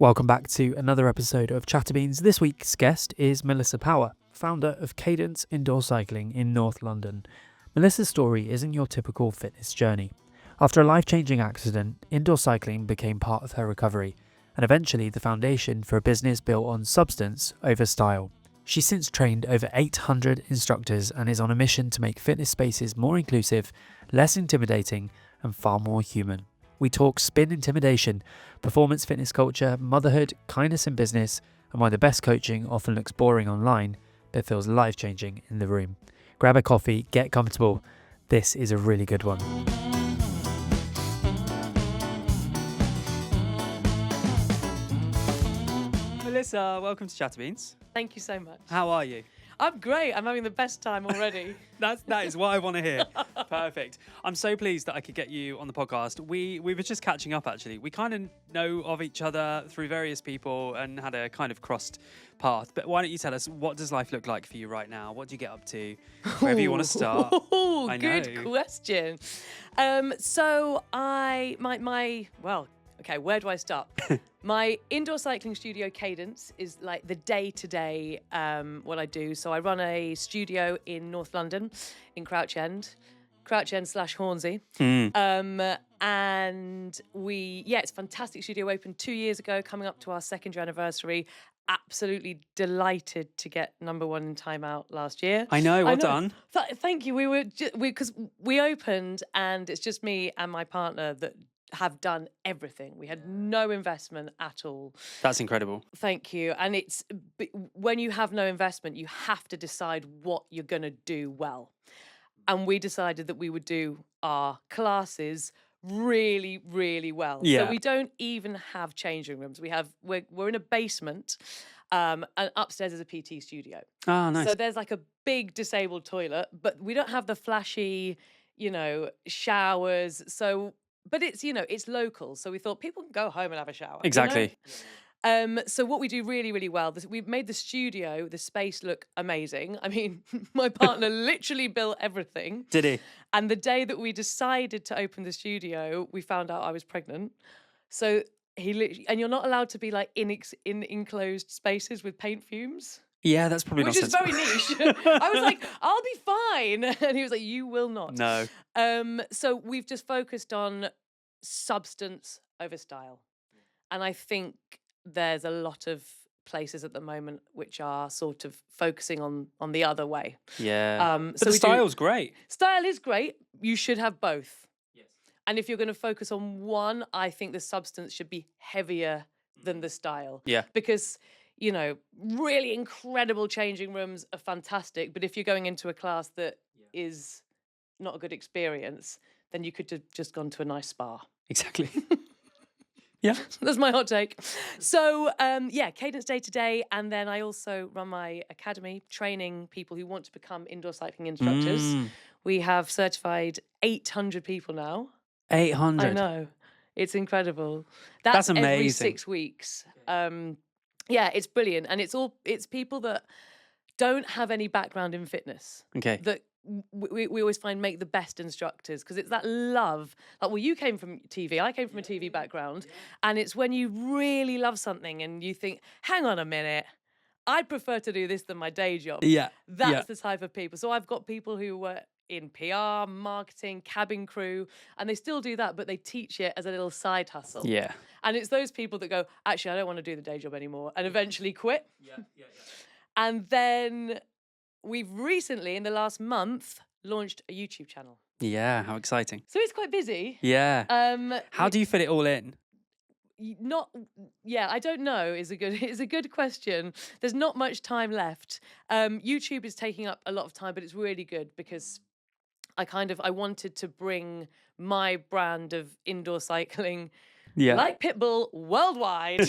Welcome back to another episode of ChatterBeans. This week's guest is Melissa Power, founder of Cadence Indoor Cycling in North London. Melissa's story isn't your typical fitness journey. After a life-changing accident, indoor cycling became part of her recovery, and eventually the foundation for a business built on substance over style. She's since trained over 800 instructors and is on a mission to make fitness spaces more inclusive, less intimidating, and far more human. We talk spin intimidation, performance fitness culture, motherhood, kindness in business, and why the best coaching often looks boring online, but feels life-changing in the room. Grab a coffee, get comfortable. This is a really good one. Melissa, welcome to ChatterBeans. Thank you so much. How are you? I'm great. I'm having the best time already. That is what I want to hear. Perfect. I'm so pleased that I could get you on the podcast. We were just catching up, actually. We kind of know of each other through various people and had a kind of crossed path. But why don't you tell us, what does life look like for you right now? What do you get up to? Wherever you want to start. Oh, good question. Where do I start? My indoor cycling studio Cadence is like the day-to-day what I do. So I run a studio in North London, in Crouch End / Hornsey. And it's a fantastic studio, opened 2 years ago, coming up to our second year anniversary. Absolutely delighted to get number one in Time Out last year. I know, well done. Thank you. Because we opened and it's just me and my partner that have done everything. We had no investment at all. That's incredible. Thank you. And when you have no investment, you have to decide what you're going to do well. And we decided that we would do our classes really, really well. Yeah. So we don't even have changing rooms. We're in a basement, and upstairs is a PT studio. Oh, nice. So there's like a big disabled toilet, but we don't have the flashy, showers. But it's local. So we thought people can go home and have a shower. Exactly. So what we do really, really well, we've made the space look amazing. I mean, my partner literally built everything. Did he? And the day that we decided to open the studio, we found out I was pregnant. So and you're not allowed to be like in enclosed spaces with paint fumes. Yeah, that's probably Which not is very niche. I was like, I'll be fine. And he was like, you will not. No. So we've just focused on substance over style. And I think there's a lot of places at the moment which are sort of focusing on the other way. Yeah. But the style's great. Style is great. You should have both. Yes. And if you're going to focus on one, I think the substance should be heavier than the style. Yeah. Because really incredible changing rooms are fantastic. But if you're going into a class that is not a good experience, then you could have just gone to a nice spa. Exactly. Yeah. That's my hot take. So, Cadence day to day. And then I also run my academy training people who want to become indoor cycling instructors. We have certified 800 people now. 800? I know. It's incredible. That's amazing. Every 6 weeks. It's brilliant. And it's people that don't have any background in fitness. Okay. That we always find make the best instructors, because it's that love. Like, well, you came from TV, I came from a TV background. And it's when you really love something and you think, hang on a minute, I'd prefer to do this than my day job. Yeah. That's the type of people. So I've got people who were in PR, marketing, cabin crew, and they still do that, but they teach it as a little side hustle. Yeah. And it's those people that go, actually, I don't want to do the day job anymore, and eventually quit. Yeah. And then we've recently, in the last month, launched a YouTube channel. Yeah, how exciting. So it's quite busy. Yeah. How do you fit it all in? I don't know is a good question. There's not much time left. YouTube is taking up a lot of time, but it's really good because I wanted to bring my brand of indoor cycling, like Pitbull, worldwide.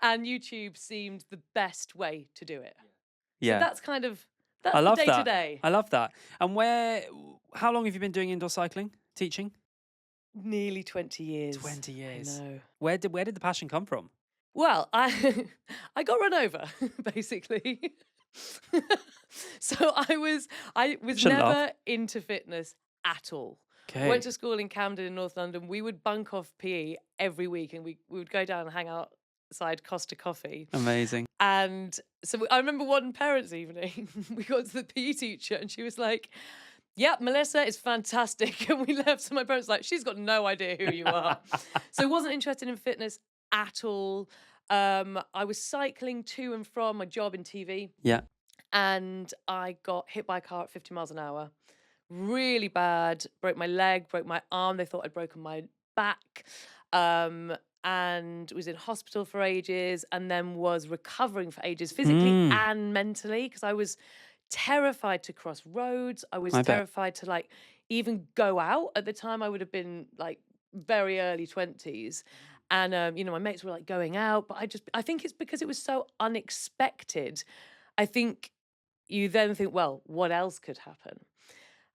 And YouTube seemed the best way to do it. Yeah. So that's I love the day to day. I love that. And how long have you been doing indoor cycling, teaching? Nearly 20 years. 20 years. I know. Where did the passion come from? Well, I got run over, basically. So I was never into fitness at all. Okay. Went to school in Camden in North London. We would bunk off PE every week, and we would go down and hang outside Costa Coffee. Amazing. And so I remember one parents' evening, we got to the PE teacher, and she was like, "Yep, Melissa is fantastic." And we left, so my parents were like, "She's got no idea who you are." So I wasn't interested in fitness at all. I was cycling to and from my job in TV. Yeah. And I got hit by a car at 50 miles an hour. Really bad. Broke my leg, broke my arm. They thought I'd broken my back. And was in hospital for ages, and then was recovering for ages, physically and mentally, because I was terrified to cross roads. I was I bet. terrified to like even go out. At the time, I would have been like very early 20s. And my mates were like going out, but I think it's because it was so unexpected. I think you then think, well, what else could happen?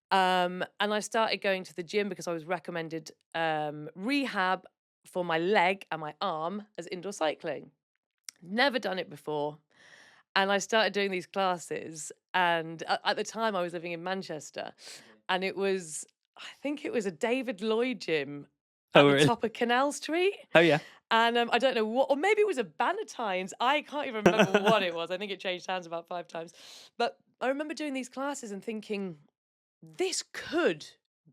And I started going to the gym because I was recommended rehab for my leg and my arm as indoor cycling. Never done it before. And I started doing these classes. And at the time, I was living in Manchester. And I think it was a David Lloyd gym at the top of Canal Street. Oh, yeah. And I don't know what, or maybe it was a Bannatyne's. I can't even remember what it was. I think it changed hands about 5 times. But I remember doing these classes and thinking, this could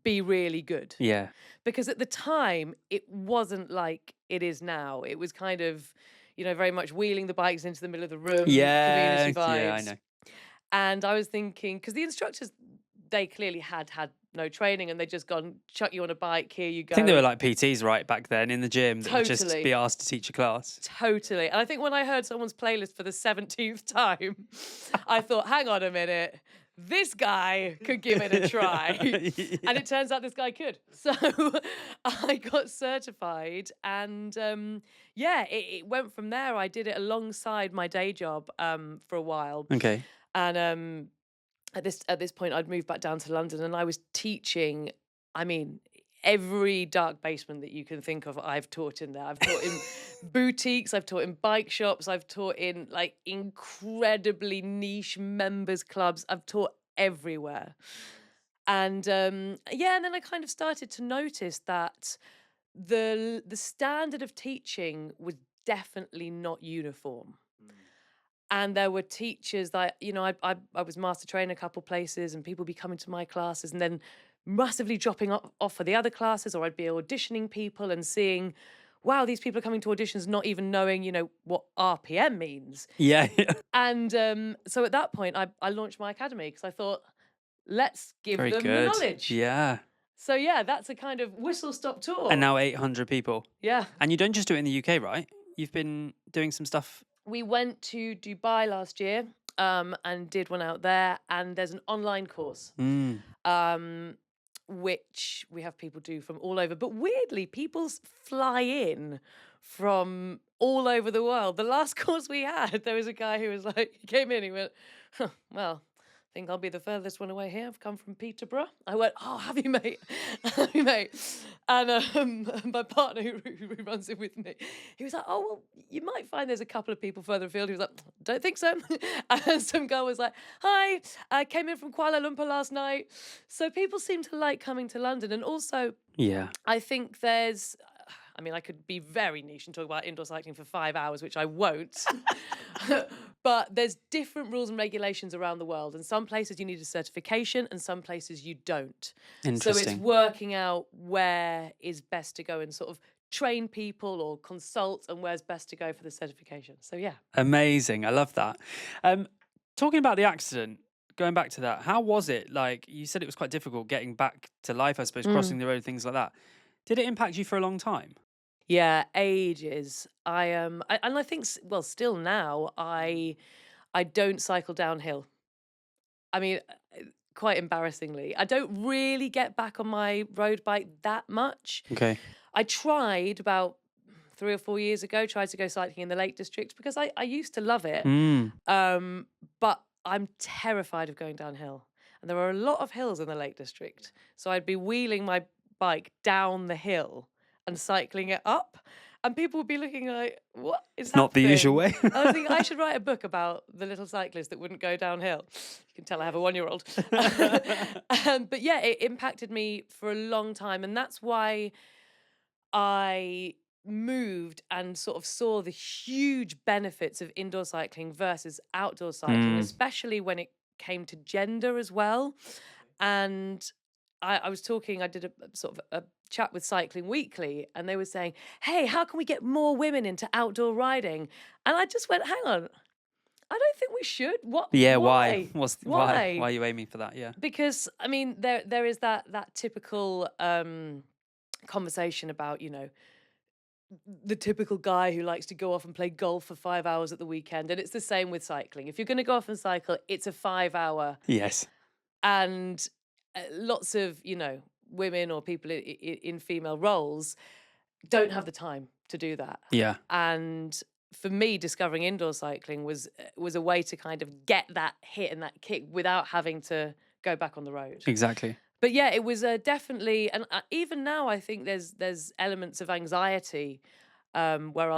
be really good. Yeah. Because at the time, it wasn't like it is now. It was kind of, very much wheeling the bikes into the middle of the room. Yeah. Community vibes. Yeah, I know. And I was thinking, because the instructors, they clearly had no training, and they'd just gone, chuck you on a bike, here you go. I think they were like PTs right back then in the gym that would just Totally. be asked to teach a class. Totally. And I think when I heard someone's playlist for the 17th time, I thought, hang on a minute, this guy could give it a try. And it turns out this guy could. So I got certified, and it went from there. I did it alongside my day job for a while. Okay. And at this point, I'd moved back down to London, and I was teaching, every dark basement that you can think of, I've taught in there. I've taught in boutiques, I've taught in bike shops, I've taught in like incredibly niche members clubs. I've taught everywhere. And and then I kind of started to notice that the standard of teaching was definitely not uniform. And there were teachers that, I was master trainer a couple places, and people be coming to my classes and then massively dropping off for the other classes, or I'd be auditioning people and seeing, wow, these people are coming to auditions not even knowing, what RPM means. Yeah. And so at that point, I launched my academy because I thought, let's give Very them good. the knowledge. Yeah. So yeah, that's a kind of whistle-stop tour. And now 800 people. Yeah. And you don't just do it in the UK, right? You've been doing some stuff. We went to Dubai last year and did one out there. And there's an online course, which we have people do from all over. But weirdly, people fly in from all over the world. The last course we had, there was a guy who was like, he came in, he went, well, I think I'll be the furthest one away here. I've come from Peterborough. I went, oh, have you, mate? Have you, mate? And my partner who runs it with me, he was like, oh, well, you might find there's a couple of people further afield. He was like, don't think so. And some girl was like, hi, I came in from Kuala Lumpur last night. So people seem to like coming to London. And also, I think I could be very niche and talk about indoor cycling for 5 hours, which I won't. But there's different rules and regulations around the world. And some places you need a certification and some places you don't. Interesting. So it's working out where is best to go and sort of train people or consult, and where's best to go for the certification. So yeah. Amazing. I love that. Talking about the accident, going back to that, how was it? Like, you said it was quite difficult getting back to life, I suppose, crossing the road, things like that. Did it impact you for a long time? Yeah, ages. And I think, well, still now, I don't cycle downhill. Quite embarrassingly, I don't really get back on my road bike that much. Okay. I tried about 3 or 4 years ago, tried to go cycling in the Lake District because I used to love it. But I'm terrified of going downhill. And there are a lot of hills in the Lake District. So I'd be wheeling my bike down the hill and cycling it up. And people would be looking like, what is Not the usual happening? way. I was thinking I should write a book about the little cyclist that wouldn't go downhill. You can tell I have a 1-year-old. But yeah, it impacted me for a long time. And that's why I moved and sort of saw the huge benefits of indoor cycling versus outdoor cycling, Mm. especially when it came to gender as well. And I was talking, I did a sort of a chat with Cycling Weekly, and they were saying, hey, how can we get more women into outdoor riding? And I just went, hang on, I don't think we should. What? Yeah, why? Why? Why Why? are you aiming for that? Yeah. Because I mean, there is that typical conversation about, the typical guy who likes to go off and play golf for 5 hours at the weekend. And it's the same with cycling. If you're going to go off and cycle, it's a 5 hour. Yes. And lots of, women or people in female roles don't have the time to do that. Yeah. And for me, discovering indoor cycling was a way to kind of get that hit and that kick without having to go back on the road. Exactly. But yeah, it was definitely, and even now I think there's elements of anxiety where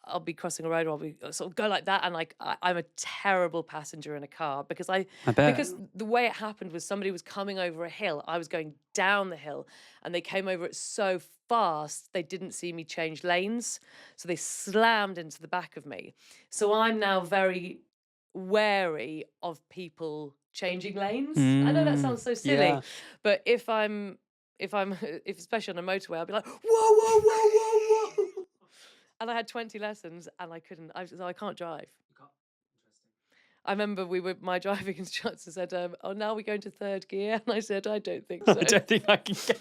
I'll be crossing a road, or I'll be sort of go like that, and like I'm a terrible passenger in a car because bet. because the way it happened was somebody was coming over a hill, I was going down the hill, and they came over it so fast they didn't see me change lanes, so they slammed into the back of me. So I'm now very wary of people changing lanes. I know that sounds so silly, yeah. but if especially on a motorway, I'll be like, whoa, whoa, whoa, whoa, whoa. And I had 20 lessons and I couldn't, so I can't drive. I remember my driving instructor said, oh, now we're going to third gear. And I said, I don't think so. I don't think I can get.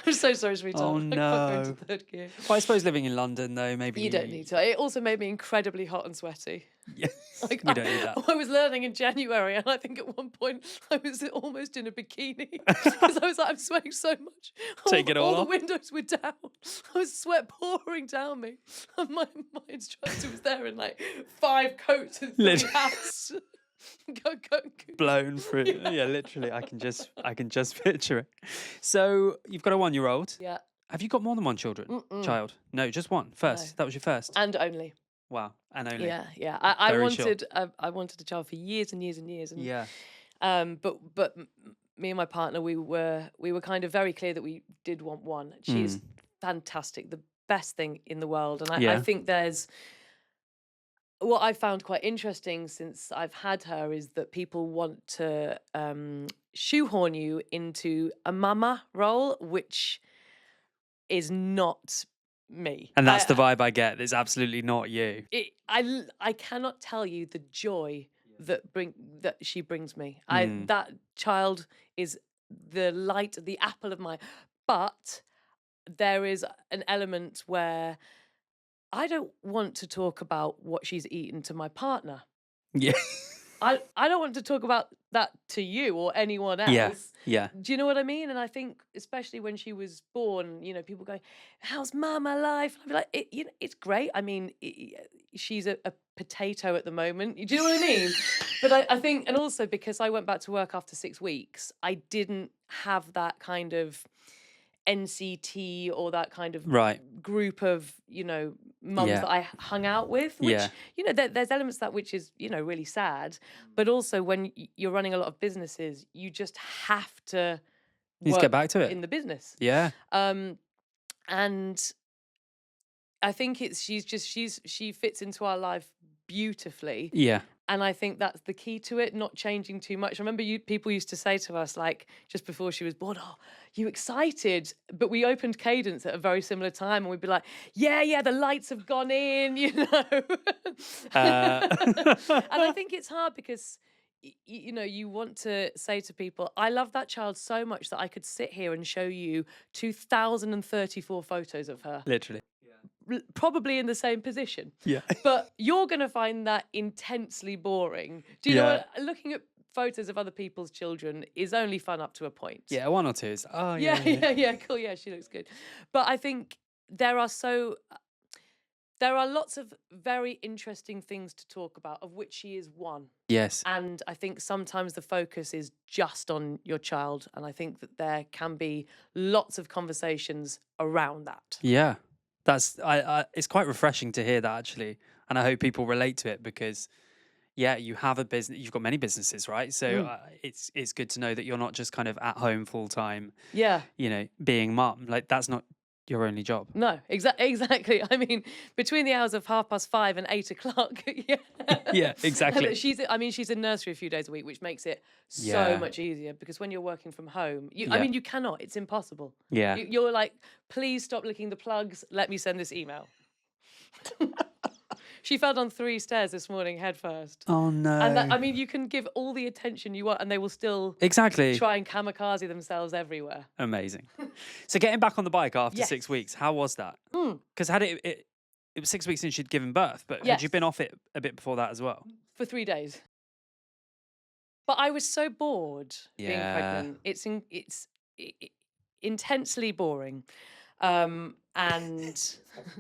I'm so sorry, sweetheart. Oh, I can't go no. into third gear. Well, I suppose living in London, though, maybe You don't need to. It also made me incredibly hot and sweaty. Yeah. Like, We don't need that. I was learning in January, and I think at one point I was almost in a bikini because I was like, I'm sweating so much. Take it all the off. windows were down. I was sweat pouring down me. And my instructor was there in like 5 coats and 3 hats. Go. Blown through. Yeah, literally. I can just picture it. So you've got a 1-year-old. Yeah. Have you got more than one child? No, just one. First. No. That was your first. And only. Wow. And only. Yeah. I Very wanted I wanted a child for years and years and years. And, Yeah. But me and my partner, we were kind of very clear that we did want one. She's fantastic, the best thing in the world. And I think there's what I found quite interesting since I've had her is that people want to shoehorn you into a mama role, which is not me. And that's the vibe I get. It's absolutely not you. I cannot tell you the joy that she brings me. That child is the light, the apple of my. But there is an element where I don't want to talk about what she's eaten to my partner. Yeah. I don't want to talk about that to you or anyone else. Yeah. Do you know what I mean? And I think, especially when she was born, people going, "How's mama life?" I'd be like, it's great. I mean, she's a potato at the moment. Do you know what I mean? But I think, and also because I went back to work after 6 weeks, I didn't have that kind of NCT or that kind of group of mums that I hung out with, which there's elements of that which is really sad, but also when you're running a lot of businesses, you just have to get back to it in the business. And I think she fits into our life beautifully. And I think that's the key to it, not changing too much. I remember people used to say to us, like, just before she was born, "Oh, you excited?" But we opened Cadence at a very similar time, and we'd be like, yeah, the lights have gone in, And I think it's hard because, you want to say to people, I love that child so much that I could sit here and show you 2,034 photos of her. Literally. Probably in the same position. Yeah. But you're going to find that intensely boring. Do you know what? Looking at photos of other people's children is only fun up to a point. Yeah, 1 or 2 is, cool. Yeah, she looks good. But I think there are lots of very interesting things to talk about, of which she is one. Yes. And I think sometimes the focus is just on your child. And I think that there can be lots of conversations around that. Yeah. It's quite refreshing to hear that, actually. And I hope people relate to it because, yeah, you have a business, you've got many businesses, right? So it's good to know that you're not just kind of at home full time, Yeah. being mum. Like, that's not your only job. No, exactly. I mean, between the hours of 5:30 and 8 o'clock, yeah. Yeah, exactly. She's in nursery a few days a week, which makes it so much easier because when you're working from home, you cannot, it's impossible. Yeah. You're like, please stop licking the plugs. Let me send this email. She fell down 3 stairs this morning head first. Oh, no. And you can give all the attention you want and they will still Exactly. try and kamikaze themselves everywhere. Amazing. So getting back on the bike after Yes. 6 weeks, how was that? Because it was 6 weeks since she'd given birth, but had Yes. you been off it a bit before that as well? For 3 days. But I was so bored being pregnant. It's intensely boring. And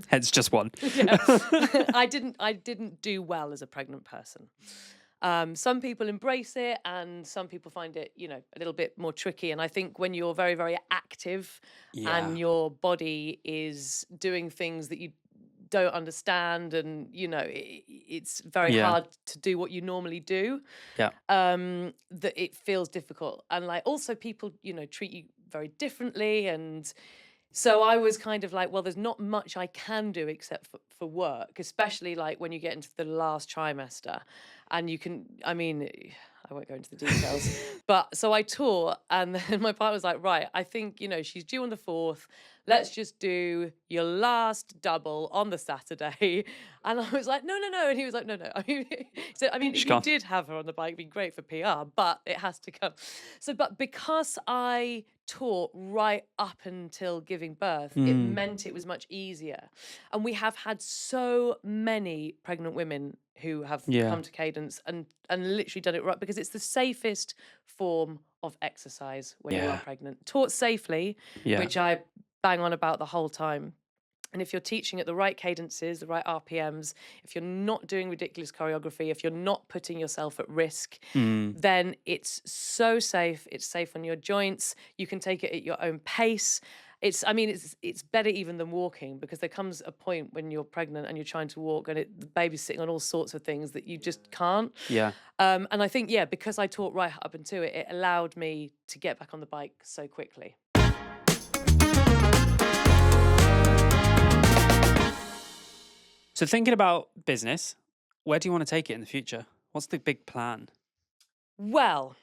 Hence just one. yeah, I didn't do well as a pregnant person. Some people embrace it and some people find it, a little bit more tricky. And I think when you're very, very active and your body is doing things that you don't understand and, it's very hard to do what you normally do, that it feels difficult. And like also people, treat you very differently. And so I was kind of like, well, there's not much I can do except for work, especially like when you get into the last trimester and I won't go into the details, but so I taught and then my partner was like, right, I think, she's due on the 4th. Let's just do your last double on the Saturday. And I was like, no. And he was like, no. If you did have her on the bike, it'd be great for PR, but it has to come. So, but because I taught right up until giving birth, it meant it was much easier. And we have had so many pregnant women who have come to Cadence and literally done it right because it's the safest form of exercise when you are pregnant. Taught safely, which I bang on about the whole time. And if you're teaching at the right cadences, the right RPMs, if you're not doing ridiculous choreography, if you're not putting yourself at risk, then it's so safe. It's safe on your joints. You can take it at your own pace. It's better even than walking because there comes a point when you're pregnant and you're trying to walk and the baby's sitting on all sorts of things that you just can't. Yeah. And I think, because I taught right up into it, it allowed me to get back on the bike so quickly. So thinking about business, where do you want to take it in the future? What's the big plan? Well,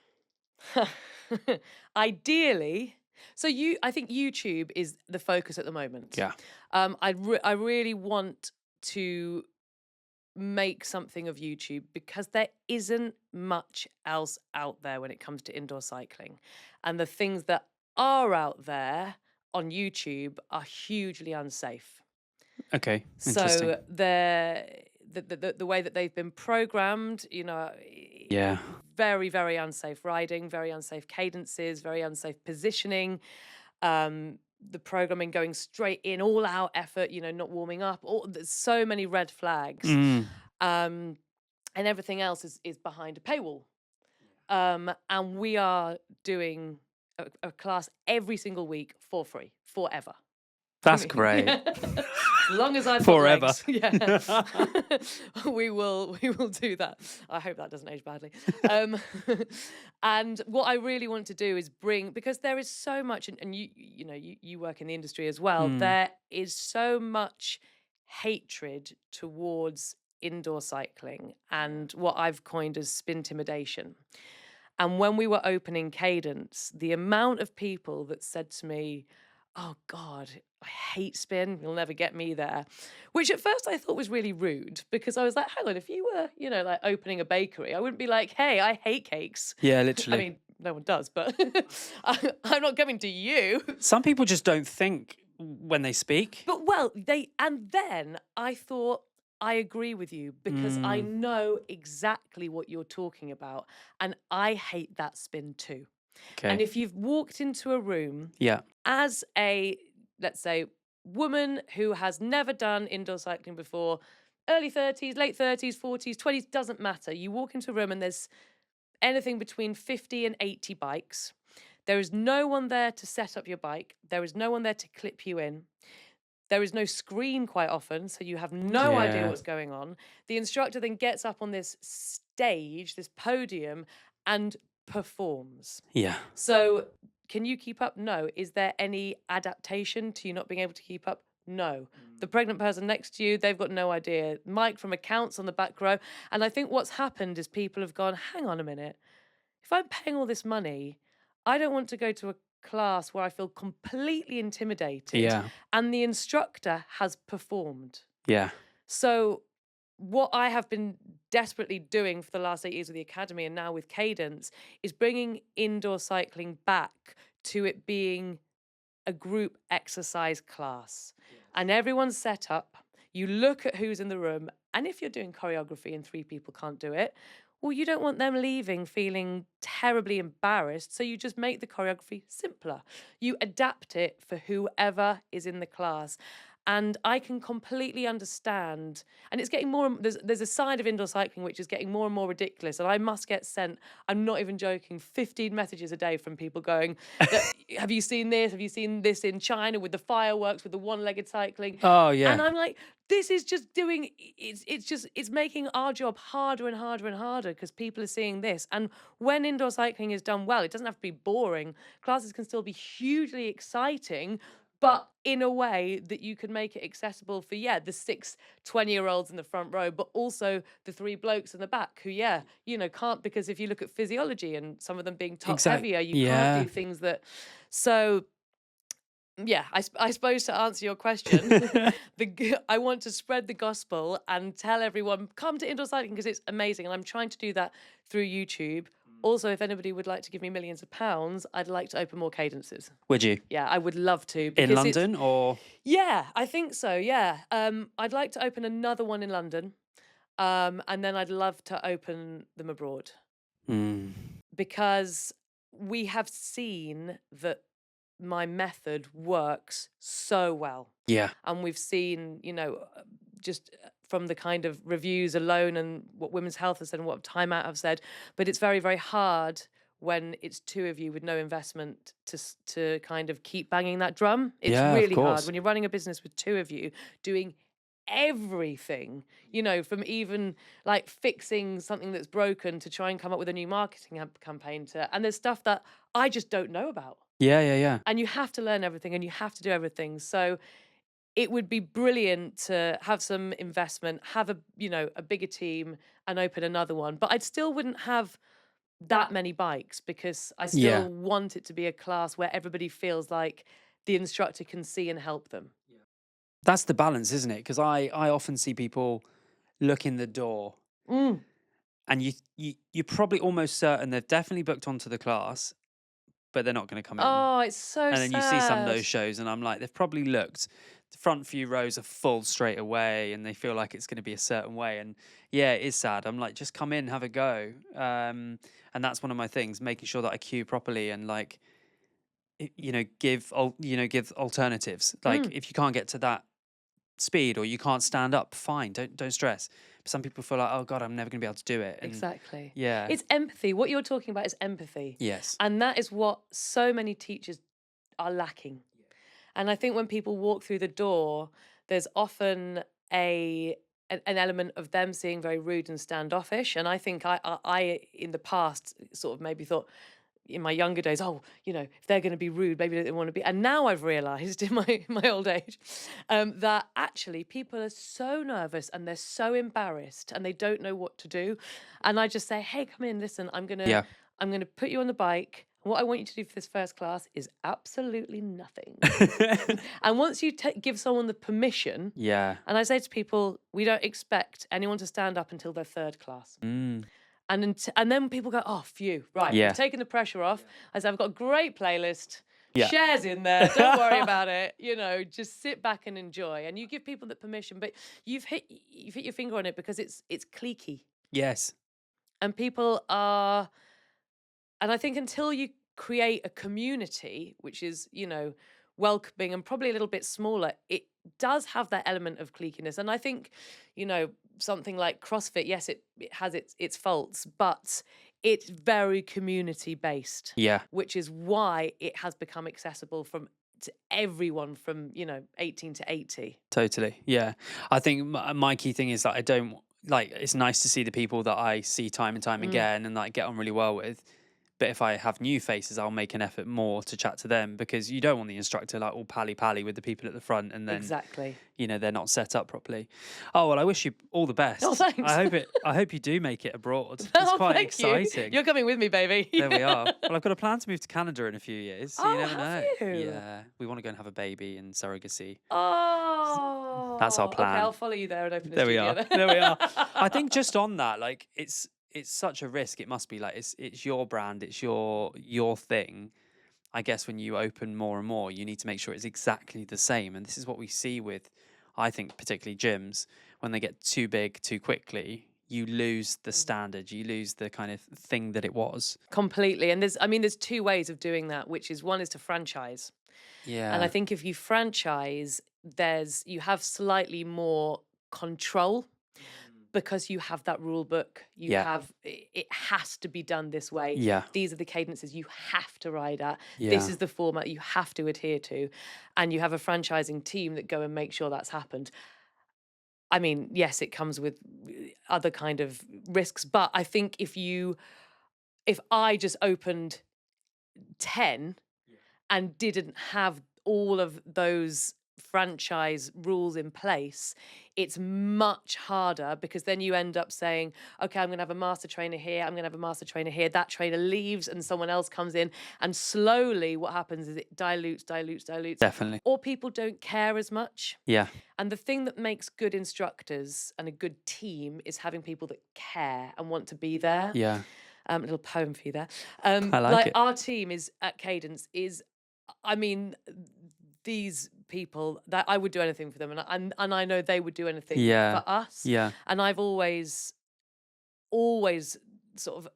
ideally, I think YouTube is the focus at the moment. Yeah. I really want to make something of YouTube because there isn't much else out there when it comes to indoor cycling. And the things that are out there on YouTube are hugely unsafe. Okay, interesting. So the way that they've been programmed, very, very unsafe riding, very unsafe cadences, very unsafe positioning. The programming going straight in, all out effort, not warming up. There's so many red flags. And everything else is behind a paywall. And we are doing a class every single week for free, forever. That's great. As long as I've forever. Got legs, we will do that. I hope that doesn't age badly. And what I really want to do is because there is so much, and you work in the industry as well. There is so much hatred towards indoor cycling and what I've coined as spintimidation. And when we were opening Cadence, the amount of people that said to me, oh God, I hate spin. You'll never get me there. Which at first I thought was really rude because I was like, hang on, if you were, like opening a bakery, I wouldn't be like, hey, I hate cakes. Yeah, literally. I mean, no one does, but I'm not coming to you. Some people just don't think when they speak. But and then I thought, I agree with you because I know exactly what you're talking about. And I hate that spin too. Okay. And if you've walked into a room as a, let's say, woman who has never done indoor cycling before, early 30s, late 30s, 40s, 20s, doesn't matter. You walk into a room and there's anything between 50 and 80 bikes. There is no one there to set up your bike. There is no one there to clip you in. There is no screen quite often, so you have no idea Yeah. what's going on. The instructor then gets up on this stage, this podium, and performs. Yeah. So can you keep up? No. Is there any adaptation to you not being able to keep up? No. The pregnant person next to you, they've got no idea. Mike from accounts on the back row. And I think what's happened is people have gone, hang on a minute. If I'm paying all this money, I don't want to go to a class where I feel completely intimidated Yeah. and the instructor has performed. Yeah. So what I have been desperately doing for the last 8 years with the academy and now with Cadence is bringing indoor cycling back to it being a group exercise class. And everyone's set up. You look at who's in the room, and if you're doing choreography and 3 people can't do it, well, you don't want them leaving feeling terribly embarrassed. So you just make the choreography simpler. You adapt it for whoever is in the class. And I can completely understand. And it's getting more, there's a side of indoor cycling which is getting more and more ridiculous. And I must get sent, I'm not even joking, 15 messages a day from people going, have you seen this? Have you seen this in China with the fireworks, with the one-legged cycling? Oh, yeah. And I'm like, this is just doing, it's making our job harder and harder and harder because people are seeing this. And when indoor cycling is done well, it doesn't have to be boring. Classes can still be hugely exciting, but in a way that you can make it accessible for, the 6 20-year-olds in the front row, but also the 3 blokes in the back who, can't, because if you look at physiology and some of them being top heavier, you can't do things that, so yeah, I suppose to answer your question, I want to spread the gospel and tell everyone, come to indoor cycling because it's amazing. And I'm trying to do that through YouTube. Also, if anybody would like to give me millions of pounds, I'd like to open more cadences. Would you? Yeah, I would love to. In London or? Yeah, I think so, yeah. I'd like to open another one in London. And then I'd love to open them abroad. Because we have seen that my method works so well. Yeah. And we've seen, just from the kind of reviews alone and what Women's Health has said and what Time Out have said, but it's very, very hard when it's 2 of you with no investment to kind of keep banging that drum. It's really hard when you're running a business with 2 of you doing everything, from even like fixing something that's broken to try and come up with a new marketing campaign and there's stuff that I just don't know about. Yeah. And you have to learn everything and you have to do everything. So it would be brilliant to have some investment, have a bigger team and open another one. But I still wouldn't have that many bikes because I still want it to be a class where everybody feels like the instructor can see and help them. That's the balance, isn't it? Because I often see people look in the door and you're probably almost certain they've definitely booked onto the class, but they're not going to come in. Oh, it's so sad. And then you see some of those shows and I'm like, they've probably looked. The front few rows are full straight away and they feel like it's going to be a certain way. And yeah, it is sad. I'm like, just come in, have a go. And that's one of my things, making sure that I queue properly and like, give alternatives. Like if you can't get to that speed or you can't stand up, fine, don't stress. But some people feel like, oh God, I'm never going to be able to do it. And exactly. yeah. It's empathy. What you're talking about is empathy. Yes. And that is what so many teachers are lacking. And I think when people walk through the door, there's often an element of them seeing very rude and standoffish. And I think I in the past sort of maybe thought in my younger days, if they're going to be rude, maybe they don't want to be. And now I've realised in my old age that actually people are so nervous and they're so embarrassed and they don't know what to do. And I just say, hey, come in, listen, I'm going to put you on the bike. What I want you to do for this first class is absolutely nothing. And once you give someone the permission, and I say to people, we don't expect anyone to stand up until their 3rd class. And then people go, oh, phew, right, you've taken the pressure off. I say, I've got a great playlist, shares in there, don't worry about it, just sit back and enjoy. And you give people the permission, but you've hit your finger on it because it's cliquey. Yes. And people are... And I think until you create a community, which is, welcoming and probably a little bit smaller, it does have that element of cliquiness. And I think, something like CrossFit, yes, it has its faults, but it's very community based. Yeah. Which is why it has become accessible to everyone from, 18 to 80. Totally. Yeah. I think my key thing is that I don't it's nice to see the people that I see time and time again and get on really well with. But if I have new faces, I'll make an effort more to chat to them, because you don't want the instructor all pally with the people at the front and then Exactly. they're not set up properly. Oh well, I wish you all the best. Oh, thanks. I hope you do make it abroad. It's Oh, quite thank exciting. You're coming with me, baby. There we are. Well, I've got a plan to move to Canada in a few years, so you never have know. you? Yeah, we want to go and have a baby and surrogacy. Oh, That's our plan. Okay, I'll follow you there and open a There we studio are. then. There we are. I think just on that, it's such a risk. It must be it's your brand, it's your thing. I guess when you open more and more, you need to make sure it's exactly the same. And this is what we see with, I think, particularly gyms. When they get too big too quickly, you lose the standard, you lose the kind of thing that it was. Completely. And there's two ways of doing that, which is one is to franchise. Yeah. And I think if you franchise, you have slightly more control because you have that rule book. It has to be done this way. Yeah. These are the cadences you have to ride at. Yeah. This is the format you have to adhere to. And you have a franchising team that go and make sure that's happened. I mean, yes, it comes with other kind of risks, but I think if I just opened 10 and didn't have all of those franchise rules in place, it's much harder, because then you end up saying, okay, I'm going to have a master trainer here, I'm going to have a master trainer here, that trainer leaves and someone else comes in, and slowly what happens is it dilutes. Definitely. Or people don't care as much. Yeah. And the thing that makes good instructors and a good team is having people that care and want to be there. Yeah. A little poem for you there. I like it. Our team is at Cadence these people that I would do anything for them, and I know they would do anything for us. Yeah. And I've always sort of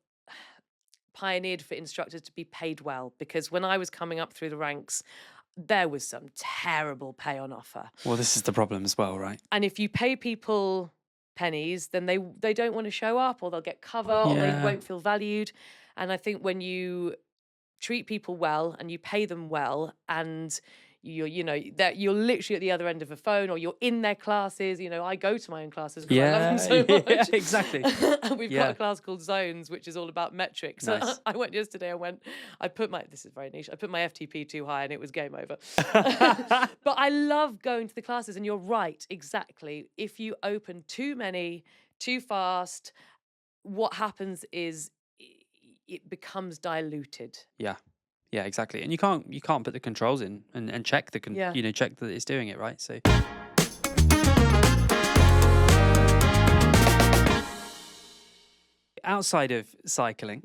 pioneered for instructors to be paid well, because when I was coming up through the ranks, there was some terrible pay on offer. Well, this is the problem as well, right? And if you pay people pennies, then they don't want to show up, or they'll get cover, or they won't feel valued. And I think when you treat people well and you pay them well, and you're literally at the other end of a phone, or you're in their classes. I go to my own classes because I love them so much. Yeah, exactly. And we've got a class called Zones, which is all about metrics. Nice. So I went yesterday. This is very niche. I put my FTP too high and it was game over. But I love going to the classes, and you're right, exactly. If you open too many, too fast, what happens is it becomes diluted. Yeah. Yeah, exactly. And you can't put the controls in and check check that it's doing it right. So outside of cycling,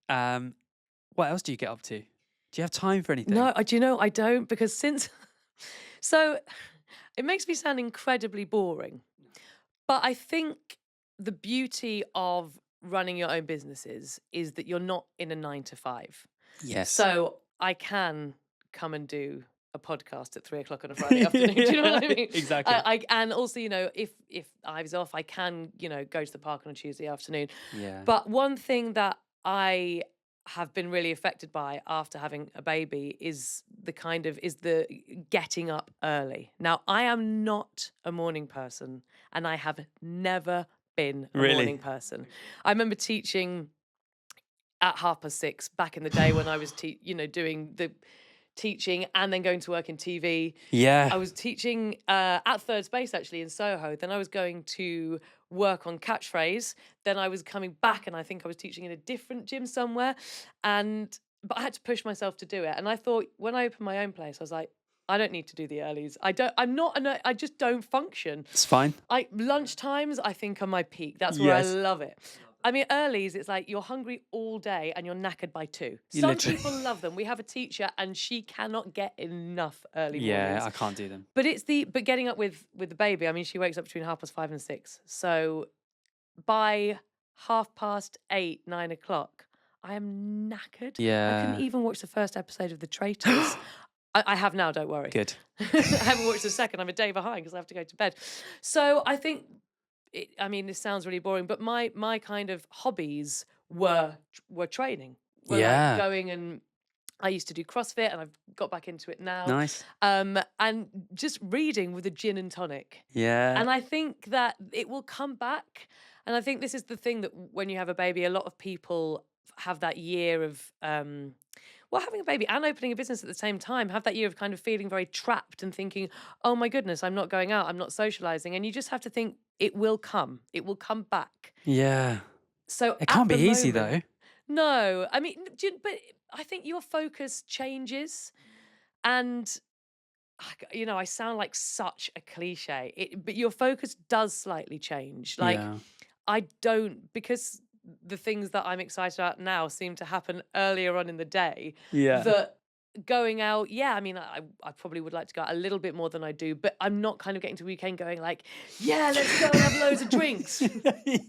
what else do you get up to? Do you have time for anything? No, I don't, because so it makes me sound incredibly boring. But I think the beauty of running your own businesses is that you're not in a 9 to 5. Yes. So I can come and do a podcast at 3:00 on a Friday afternoon. Do you know what I mean? Exactly. And also, if I was off, I can, go to the park on a Tuesday afternoon. Yeah. But one thing that I have been really affected by after having a baby is the getting up early. Now, I am not a morning person, and I have never been a morning person. I remember teaching at 6:30 back in the day when I was doing the teaching and then going to work in TV. Yeah. I was teaching at Third Space, actually, in Soho. Then I was going to work on Catchphrase. Then I was coming back, and I think I was teaching in a different gym somewhere. But I had to push myself to do it. And I thought, when I opened my own place, I was like, I don't need to do the earlies. I just don't function. It's fine. Lunchtimes, I think, are my peak. That's where I love it. I mean, earlies, it's like you're hungry all day and you're knackered by 2. Some people love them. We have a teacher and she cannot get enough early mornings. Yeah, I can't do them. But but getting up with the baby, I mean, she wakes up between 5:30 and 6. So by 8:30, 9 o'clock, I am knackered. Yeah. I couldn't even watch the first episode of The Traitors. I have now, don't worry. Good. I haven't watched the second. I'm a day behind because I have to go to bed. So I think, this sounds really boring, but my kind of hobbies were training. Like going and I used to do CrossFit and I've got back into it now. Nice. And just reading with a gin and tonic. Yeah. And I think that it will come back. And I think this is the thing that when you have a baby, a lot of people have that year of, well, having a baby and opening a business at the same time, have that year of kind of feeling very trapped and thinking, oh my goodness, I'm not going out, I'm not socializing. And you just have to think it will come back. Yeah. So It at can't be the easy moment, though. no, I mean, but I think your focus changes. And I sound like such a cliche, but your focus does slightly change. Like, Yeah. I don't, because the things that I'm excited about now seem to happen earlier on in the day, Yeah. that going out, yeah, I mean, I probably would like to go out a little bit more than I do, but I'm not kind of getting to the weekend going like, yeah, let's go and have loads of drinks.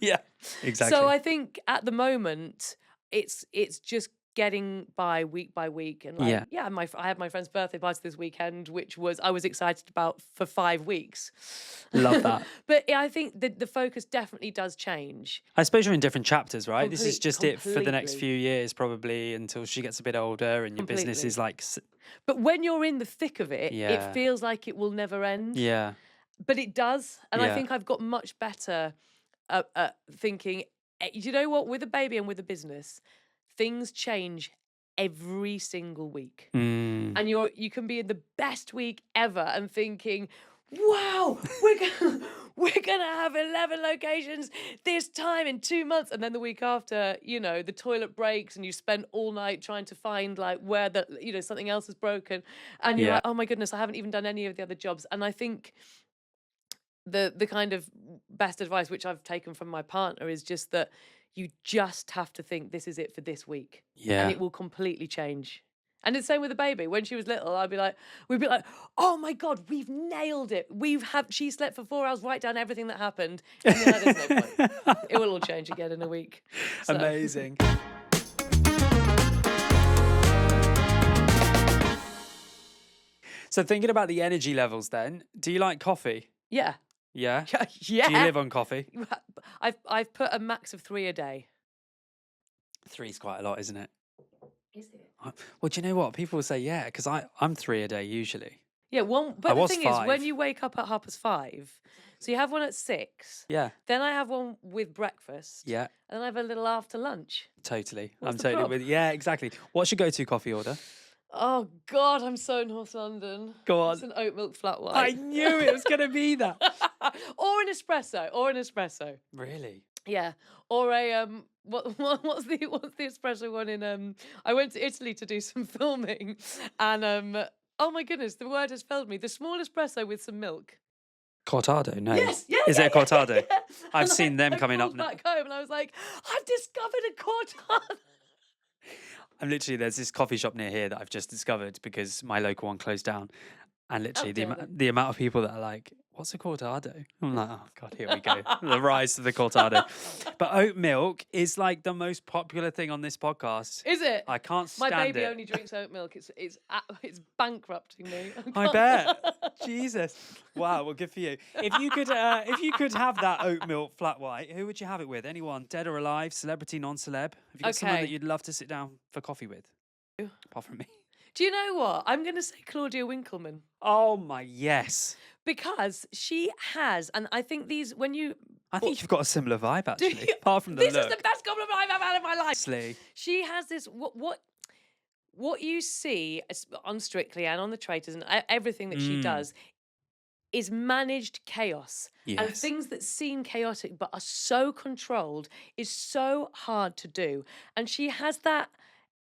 Yeah. Exactly. So I think at the moment, it's just getting by week, and like, Yeah. I had my friend's birthday party this weekend, which I was excited about for 5 weeks. Love that. But yeah, I think the focus definitely does change. I suppose you're in different chapters, right? This is just it for the next Completely. few years, probably until she gets a bit older and your business Completely. is like, But when you're in the thick of it, it Yeah. feels like it will never end. yeah. But it does, and I Yeah. think I've got much better at thinking, you know what, with a baby and with a business, things change every single week. Mm. And you can be in the best week ever and thinking, wow, we're gonna have 11 locations this time in 2 months. And then the week after, the toilet breaks and you spend all night trying to find like where something else is broken. And you're Yeah. like, oh my goodness, I haven't even done any of the other jobs. And I think the kind of best advice, which I've taken from my partner, is just that you just have to think this is it for this week. Yeah. And it will completely change. And it's the same with the baby. When she was little, we'd be like, oh my God, we've nailed it. She slept for 4 hours, write down everything that happened. And you're like, there's no point. It will all change again in a week. So. Amazing. So thinking about the energy levels then, do you like coffee? Yeah. Yeah? Yeah. Do you live on coffee? I've put a max of 3 a day. 3's quite a lot, isn't it? Is it? Well, do you know what? People will say, yeah, because I'm 3 a day usually. Yeah, but the was thing is, when 5. you wake up at 5:30, so you have one at 6. Yeah. Then I have one with breakfast. Yeah. And then I have a little after lunch. Totally. What's I'm the totally prob? with. Yeah, exactly. What's your go-to coffee order? Oh God, I'm so North London. Go on. It's an oat milk flat I white. knew it was going to be that. Or an espresso. Really? Yeah. Or a what's the espresso one in I went to Italy to do some filming, and oh my goodness, the word has failed me. The small espresso with some milk. Cortado? No. Yes, yeah. Is yeah, it a cortado? Yeah, yeah. I've And seen them I coming up crawled now. back home and I was like, I've discovered a cortado. I'm literally, there's this coffee shop near here that I've just discovered because my local one closed down. And literally dare them. the amount of people that are like, what's a cortado? I'm like, oh God, here we go. The rise of the cortado. But oat milk is like the most popular thing on this podcast. Is it? I can't My stand baby it. only drinks oat milk. It's bankrupting me. I bet. Jesus. Wow. Well, good for you. If you could have that oat milk flat white, who would you have it with? Anyone, dead or alive, celebrity, non-celeb? Have you got someone that Okay. you'd love to sit down for coffee with? Apart from me. Do you know what? I'm going to say Claudia Winkleman. Oh my yes. Because she has, and I think I think you've got a similar vibe Do actually. you- Apart from the this look. is the best compliment I've ever had in my life. Honestly. She has this what you see on Strictly and on the Traitors and everything that she does is managed chaos. And Yes. things that seem chaotic but are so controlled is so hard to do. And she has that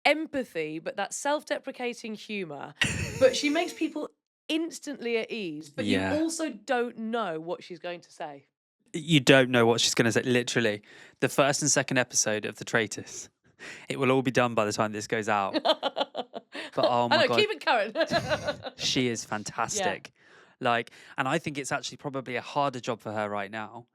empathy, but that self-deprecating humor. But she makes people instantly at ease. But Yeah. you also don't know what she's going to say. You don't know what she's going to say. Literally, the first and second episode of The Traitors. It will all be done by the time this goes out. But oh my God, keep it current. she is fantastic. And I think it's actually probably a harder job for her right now.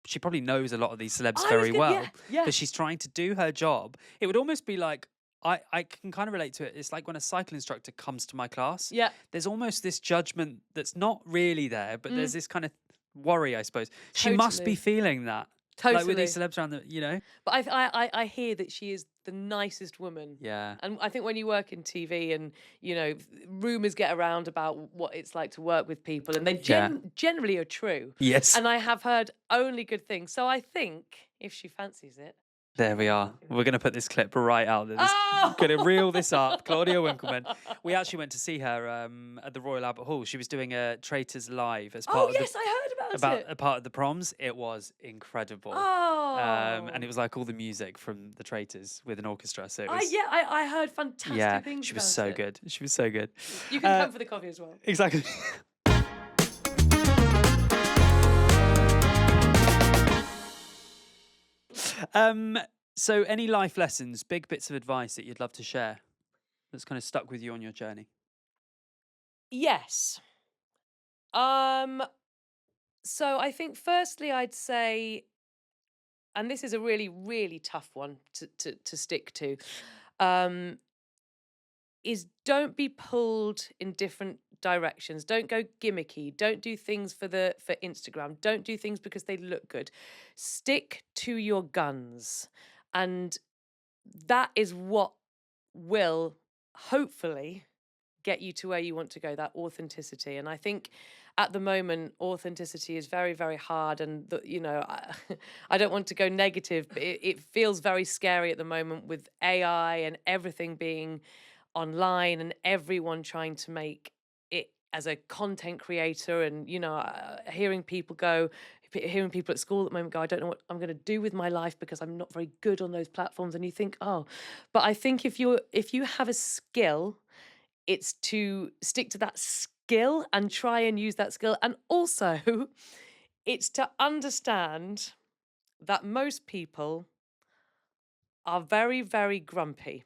She probably knows a lot of these celebs very well, yeah. but she's trying to do her job. It would almost be like, I can kind of relate to it. It's like when a cycle instructor comes to my class. Yeah. There's almost this judgment that's not really there, but there's this kind of worry, I suppose. She must be Totally. feeling that. Like with these Totally. celebs around the. But I hear that she is the nicest woman. Yeah. And I think when you work in TV and, rumors get around about what it's like to work with people, and they Yeah. generally are true. Yes. And I have heard only good things. So I think if she fancies it. There we are. We're going to put this clip right out there. Oh! Going to reel this up. Claudia Winkleman. We actually went to see her at the Royal Albert Hall. She was doing a Traitors Live as part Oh, of yes, I heard about it. a part of the proms. It was incredible. Oh. And it was like all the music from the Traitors with an orchestra. So it was, I heard fantastic things she was about so it. good. She was so good. You can come for the coffee as well. Exactly. So any life lessons, big bits of advice that you'd love to share that's kind of stuck with you on your journey? Yes. So I think firstly I'd say, and this is a really, really tough one to stick to, is don't be pulled in different directions. Don't go gimmicky. Don't do things for Instagram. Don't do things because they look good. Stick to your guns. And that is what will hopefully get you to where you want to go, that authenticity. And I think at the moment, authenticity is very, very hard. And, I don't want to go negative, but it feels very scary at the moment with AI and everything being online and everyone trying to make it as a content creator. And, hearing people at school at the moment go, I don't know what I'm going to do with my life because I'm not very good on those platforms. And you think, oh, but I think if you have a skill, it's to stick to that skill and try and use that skill. And also, it's to understand that most people are very, very grumpy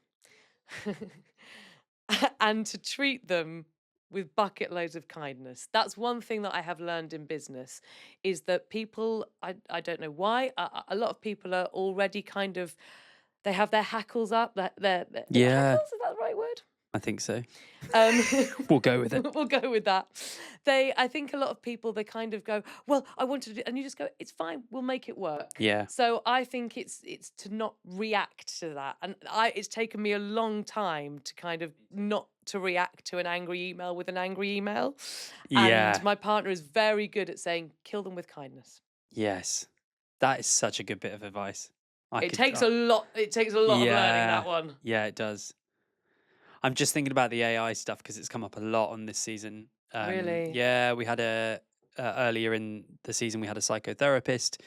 and to treat them with bucket loads of kindness. That's one thing that I have learned in business, is that people, I don't know why, a lot of people are already kind of, they have their hackles up. Their hackles, is that the right word? I think so. We'll go with it. We'll go with that. I think a lot of people, they kind of go, well, I wanted to do, and you just go, it's fine, we'll make it work. Yeah. So I think it's to not react to that. And it's taken me a long time to kind of not to react to an angry email with an angry email. Yeah. And my partner is very good at saying, kill them with kindness. Yes. That is such a good bit of advice. It takes a lot of learning, that one. Yeah, it does. I'm just thinking about the AI stuff because it's come up a lot on this season. Really? Yeah, we had earlier in the season, we had a psychotherapist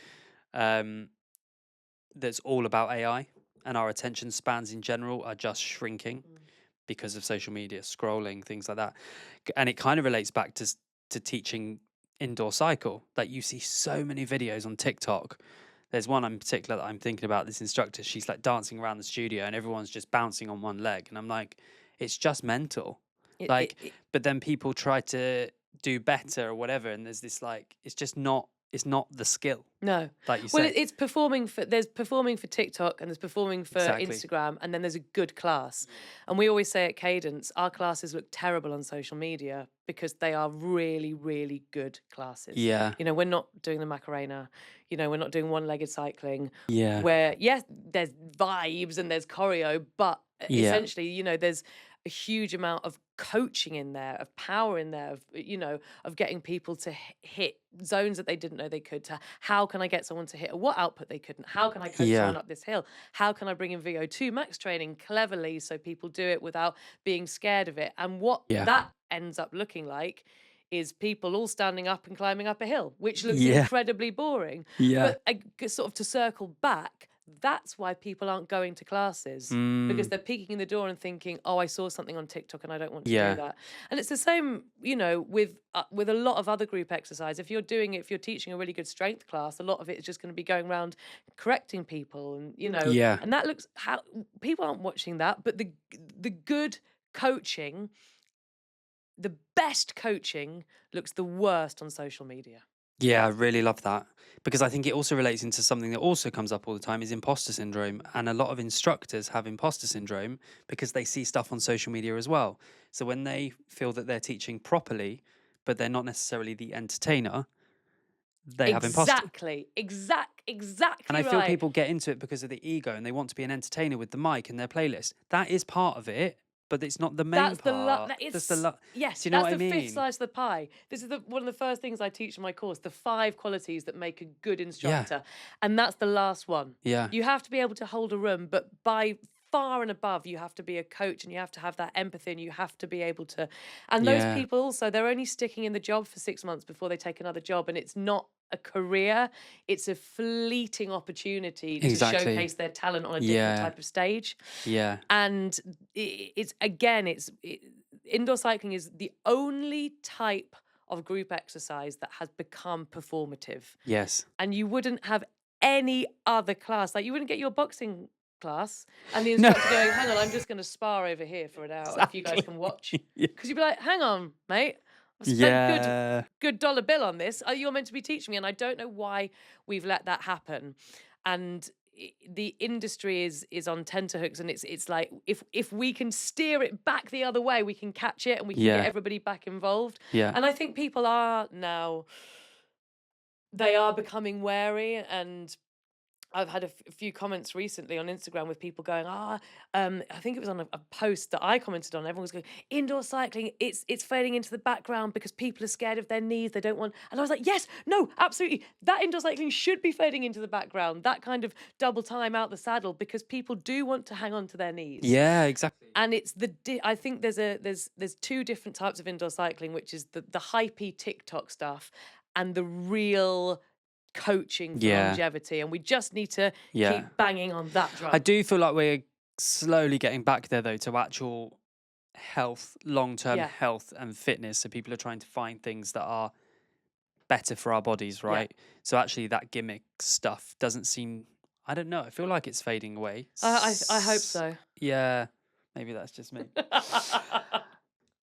that's all about AI, and our attention spans in general are just shrinking because of social media, scrolling, things like that. And it kind of relates back to teaching indoor cycle. Like, you see so many videos on TikTok. There's one in particular that I'm thinking about, this instructor. She's like dancing around the studio and everyone's just bouncing on one leg. And I'm like, it's just mental. But then people try to do better or whatever. And there's this it's not the skill. No. Like you Well, said. there's performing for TikTok and there's performing for Instagram, and then there's a good class. And we always say at Cadence, our classes look terrible on social media because they are really, really good classes. Yeah. We're not doing the Macarena. We're not doing one-legged cycling. Yeah. Where, yes, there's vibes and there's choreo, but essentially, there's a huge amount of coaching in there, of power in there, of getting people to hit zones that they didn't know they could. To how can I get someone to hit a what output they couldn't? How can I coach someone up this hill? How can I bring in VO2 max training cleverly so people do it without being scared of it? And what that ends up looking like is people all standing up and climbing up a hill, which looks incredibly boring. Yeah. But sort of to circle back, that's why people aren't going to classes, because they're peeking in the door and thinking, oh, I saw something on TikTok and I don't want to do that. And it's the same, with a lot of other group exercise. If you're teaching a really good strength class, a lot of it is just going to be going around correcting people and, and that looks how people aren't watching that. But the good coaching, the best coaching looks the worst on social media. Yeah, I really love that, because I think it also relates into something that also comes up all the time, is imposter syndrome. And a lot of instructors have imposter syndrome because they see stuff on social media as well. So when they feel that they're teaching properly, but they're not necessarily the entertainer, they have imposter. Exactly. And I feel right. people get into it because of the ego and they want to be an entertainer with the mic and their playlist. That is part of it, but it's not the main That's part. Yes, Do you know that's what I the mean? fifth slice of the pie. This is one of the first things I teach in my course, the 5 qualities that make a good instructor. And that's the last one. Yeah. You have to be able to hold a room, but by far and above, you have to be a coach and you have to have that empathy and you have to be able to. And those people also, they're only sticking in the job for 6 months before they take another job. And it's not a career, it's a fleeting opportunity to showcase their talent on a different type of stage. Yeah. And indoor cycling is the only type of group exercise that has become performative. Yes. And you wouldn't have any other class. Like, you wouldn't get your boxing class and the instructor going, hang on, I'm just going to spar over here for an hour if you guys can watch. Because you'd be like, hang on, mate. I spent good dollar bill on this. You're meant to be teaching me. And I don't know why we've let that happen. And the industry is on tenterhooks, and it's like if we can steer it back the other way, we can catch it and we can get everybody back involved. And I think people are now, they are becoming wary. And I've had a few comments recently on Instagram with people going, I think it was on a post that I commented on. Everyone was going, indoor cycling, it's fading into the background because people are scared of their knees. They don't want. And I was like, yes, no, absolutely. That indoor cycling should be fading into the background. That kind of double time out the saddle, because people do want to hang on to their knees. Yeah, exactly. And it's I think there's 2 different types of indoor cycling, which is the hypey TikTok stuff and the real coaching for longevity, and we just need to keep banging on that drum. I do feel like we're slowly getting back there, though, to actual health, long-term health and fitness. So people are trying to find things that are better for our bodies, right? So actually that gimmick stuff doesn't seem, I don't know, I feel like it's fading away. I hope so. Yeah, maybe that's just me.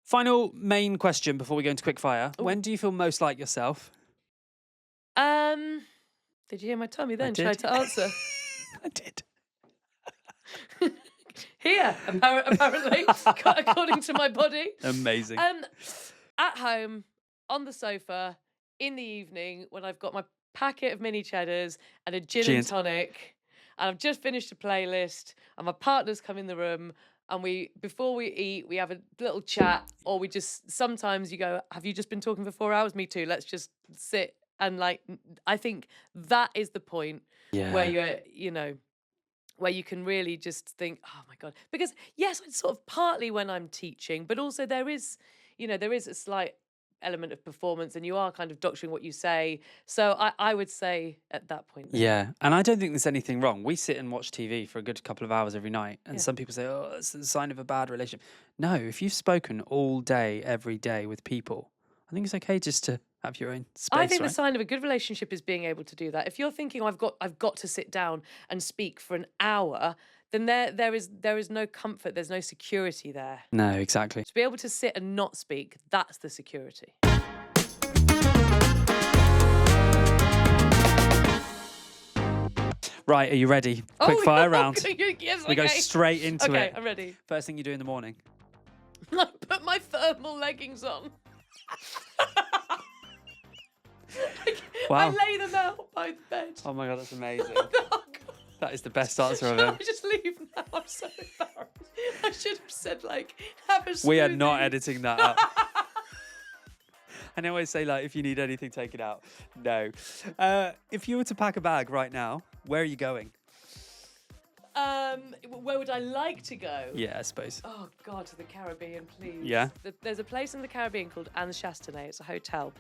Final main question before we go into quickfire. When do you feel most like yourself? Did you hear my tummy then? Try to answer. I did. Here, apparently, according to my body. Amazing. At home, on the sofa, in the evening, when I've got my packet of mini cheddars and a gin and tonic, and I've just finished a playlist, and my partner's come in the room, and before we eat, we have a little chat, or we just, sometimes you go, have you just been talking for 4 hours? Me too. Let's just sit. And like, I think that is the point where you're, where you can really just think, oh my God. Because yes, it's sort of partly when I'm teaching, but also there is a slight element of performance, and you are kind of doctoring what you say. So I would say at that point. Yeah, and I don't think there's anything wrong. We sit and watch TV for a good couple of hours every night, and some people say, oh, it's a sign of a bad relationship. No, if you've spoken all day, every day with people, I think it's okay just to have your own space. I think the sign of a good relationship is being able to do that. If you're thinking, I've got to sit down and speak for an hour, then there is no comfort, there's no security there. No, exactly. To be able to sit and not speak, that's the security. Right, are you ready? Quick fire round. Yes, we go straight into it. Okay, I'm ready. First thing you do in the morning. I put my thermal leggings on. Wow. I lay them out by the bed. Oh my God, that's amazing. Oh, God. That is the best answer I've Should ever. I just leave now? I'm so embarrassed. I should have said, like, have a smoothie. We are not editing that out. And I always say, like, if you need anything, take it out. No. If you were to pack a bag right now, where are you going? Where would I like to go? Yeah, I suppose. Oh, God, to the Caribbean, please. Yeah? There's a place in the Caribbean called Anne's Chastenay. It's a hotel.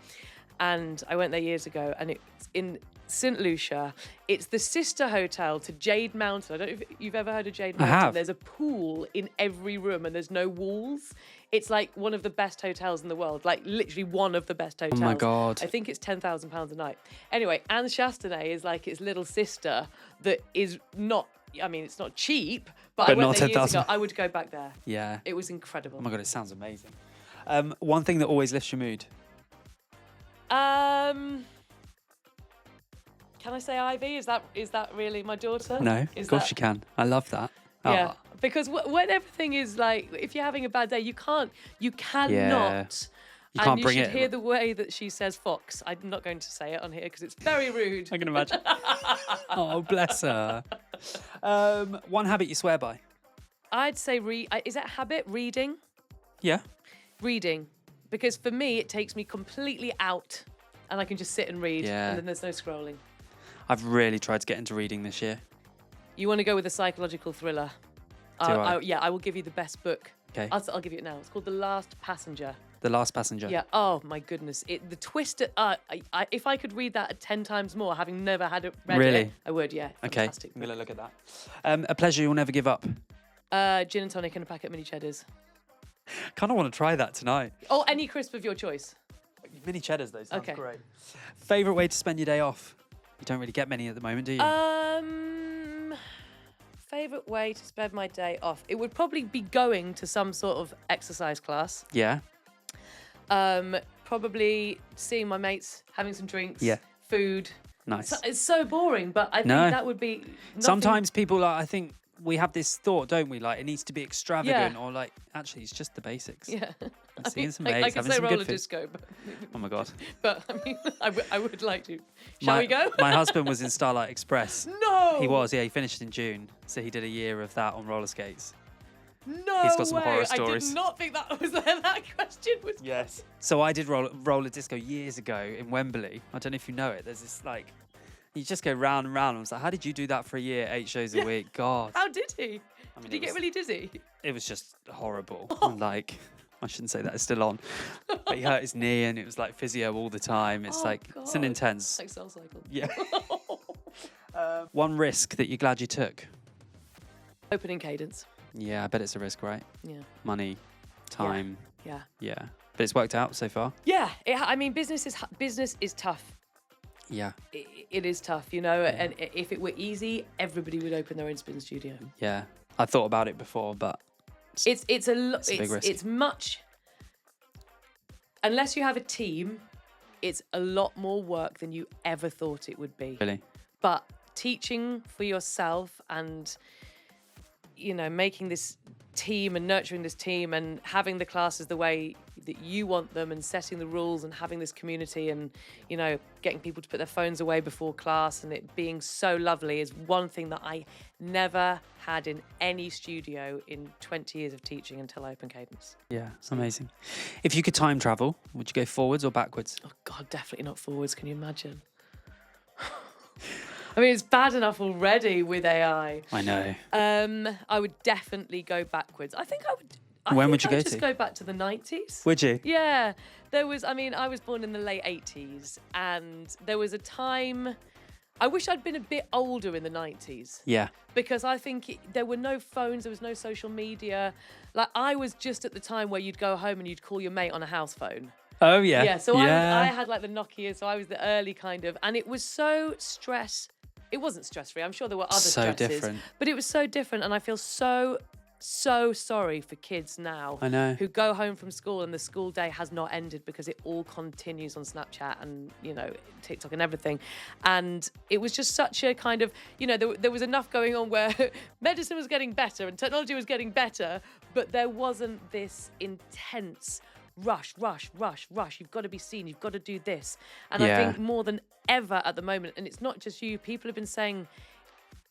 And I went there years ago, and it's in St. Lucia. It's the sister hotel to Jade Mountain. I don't know if you've ever heard of Jade Mountain. I have. There's a pool in every room, and there's no walls. It's like one of the best hotels in the world, like literally one of the best hotels. Oh my God. I think it's £10,000 a night. Anyway, Anne's Chastenay is like its little sister that is not, I mean, it's not cheap, but I went there years ago. I would go back there. Yeah. It was incredible. Oh my God, it sounds amazing. One thing that always lifts your mood. Can I say Ivy? Is that really my daughter? No, of course you can. I love that. Yeah, because when everything is like, if you're having a bad day, you cannot You can't you bring should it. hear the way that she says fox. I'm not going to say it on here because it's very rude. I can imagine. Oh, bless her. One habit you swear by? I'd say is that habit? Reading? Yeah. Reading. Because for me, it takes me completely out and I can just sit and read Yeah. and then there's no scrolling. I've really tried to get into reading this year. You want to go with a psychological thriller? Yeah, I will give you the best book. Okay. I'll give you it now. It's called The Last Passenger. The Last Passenger. Yeah. Oh my goodness. The twist. If I could read that 10 times more, having never had it read Really? it, I would. Yeah. Okay. Fantastic. I'm going to look at that. A pleasure you'll never give up. Gin and tonic and a packet of mini cheddars. Kind of want to try that tonight. Oh, any crisp of your choice. Mini cheddars, though. Sounds Okay. great. Favourite way to spend your day off? You don't really get many at the moment, do you? Favourite way to spend my day off? It would probably be going to some sort of exercise class. Yeah. Probably seeing my mates, having some drinks. Yeah. Food. Nice. It's so boring, but I think No. that would be. Nothing... Sometimes people, I think we have this thought, don't we? Like, it needs to be extravagant or like, actually, it's just the basics. Yeah. Seeing some I mates, could having say some roller good food. disco, but, Oh my God. but I mean, I would like to. Shall we go? My husband was in Starlight Express. No. He was, yeah. He finished in June, so he did a year of that on roller skates. No He's got some way. horror I stories. did not think that was that question was. Yes. So I did roller disco years ago in Wembley. I don't know if you know it. There's this like, you just go round and round. I was like, how did you do that for a year, 8 shows a week? God. How did he? I mean, Did he get really dizzy? It was just horrible. Like, I shouldn't say that, it's still on. But he hurt his knee and it was like physio all the time. It's it's an God. intense. Like Soul Cycle. Yeah. One risk that you're glad you took? Opening Cadence. Yeah, I bet it's a risk, right? Yeah. Money, time. Yeah. Yeah. But it's worked out so far? Yeah. I mean, business is tough. Yeah. It is tough, you know. And if it were easy, everybody would open their own spin studio. Yeah. I thought about it before, but It's a big risk. It's much. Unless you have a team, it's a lot more work than you ever thought it would be. really. But teaching for yourself and, you know, making this team and nurturing this team and having the classes the way that you want them and setting the rules and having this community and, you know, getting people to put their phones away before class and it being so lovely is one thing that I never had in any studio in 20 years of teaching until I opened Cadence. Yeah, it's amazing. If you could time travel, would you go forwards or backwards? Oh, God, definitely not forwards. Can you imagine? I mean, it's bad enough already with AI. I know. I would definitely go backwards. I think I would. When would you go just to? go back to the 90s. Would you? Yeah, I was born in the late 80s, and there was a time. I wish I'd been a bit older in the 90s. Yeah. Because I think there were no phones, there was no social media. Like, I was just at the time where you'd go home and you'd call your mate on a house phone. Oh, yeah. Yeah, so I had like the Nokia, so I was the early kind of, and it was so it wasn't stress-free. I'm sure there were other So stresses. different. But it was so different, and I feel so sorry for kids now. I know. Who go home from school and the school day has not ended because it all continues on Snapchat and, you know, TikTok and everything. And it was just such a kind of, you know, there was enough going on where medicine was getting better and technology was getting better, but there wasn't this intense rush. You've got to be seen. You've got to do this. And I think more than ever at the moment, and it's not just you, people have been saying,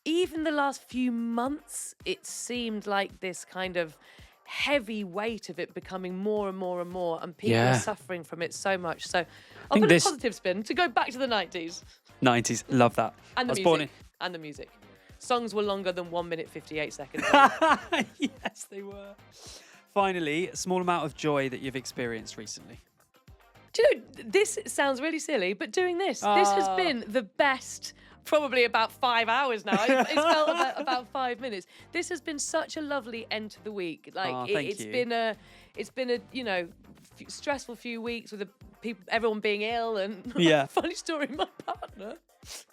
even the last few months, it seemed like this kind of heavy weight of it becoming more and more and more, and people are suffering from it so much. So I'll put a positive spin to go back to the 90s. 90s, love that. And the I was music. born in... And the music. Songs were longer than 1 minute 58 seconds. Yes, they were. Finally, a small amount of joy that you've experienced recently. Do you know, this sounds really silly, but doing this has been the best, probably about 5 hours now. It's felt about 5 minutes. This has been such a lovely end to the week. Like it's been a you know, stressful few weeks with everyone being ill and funny story. My partner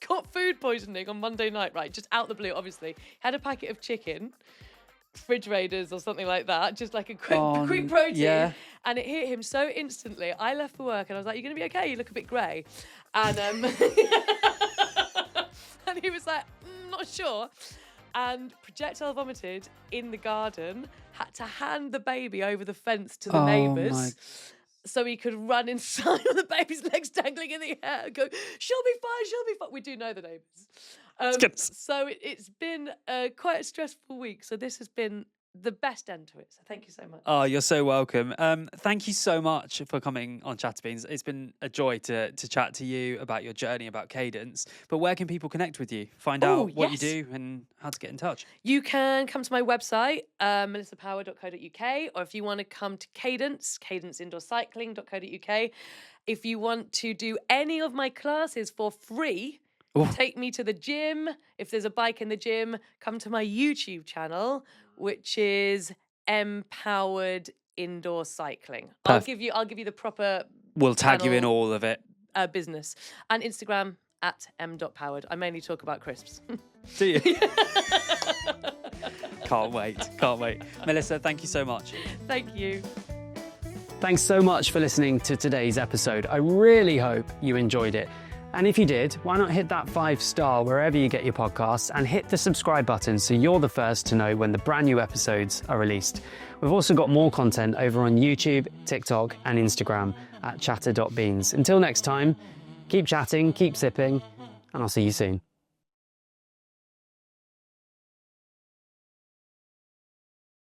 got food poisoning on Monday night. Right, just out the blue. Obviously, had a packet of chicken. Fridge Raiders or something like that, just like a quick protein, and it hit him so instantly. I left for work and I was like, "You're gonna be okay. You look a bit grey," and and he was like, "Not sure," and projectile vomited in the garden. Had to hand the baby over the fence to the neighbours. so he could run inside with the baby's legs dangling in the air and go, she'll be fine, she'll be fine. We do know the neighbours. So it's been quite a stressful week. So this has been the best end to it. So thank you so much. Oh, you're so welcome. Thank you so much for coming on ChatterBeans. It's been a joy to chat to you about your journey, about Cadence. But where can people connect with you? Find out what you do and how to get in touch? You can come to my website, melissapower.co.uk, or if you want to come to Cadence, cadenceindoorcycling.co.uk. If you want to do any of my classes for free, take me to the gym. If there's a bike in the gym, come to my YouTube channel, which is MPowered Indoor Cycling. I'll give you the proper. We'll tag you in all of it. Business and Instagram at m.powered. I mainly talk about crisps. Do you? Can't wait. Melissa, thank you so much. Thank you. Thanks so much for listening to today's episode. I really hope you enjoyed it. And if you did, why not hit that 5-star wherever you get your podcasts and hit the subscribe button so you're the first to know when the brand new episodes are released. We've also got more content over on YouTube, TikTok and Instagram at chatter.beans. Until next time, keep chatting, keep sipping, and I'll see you soon.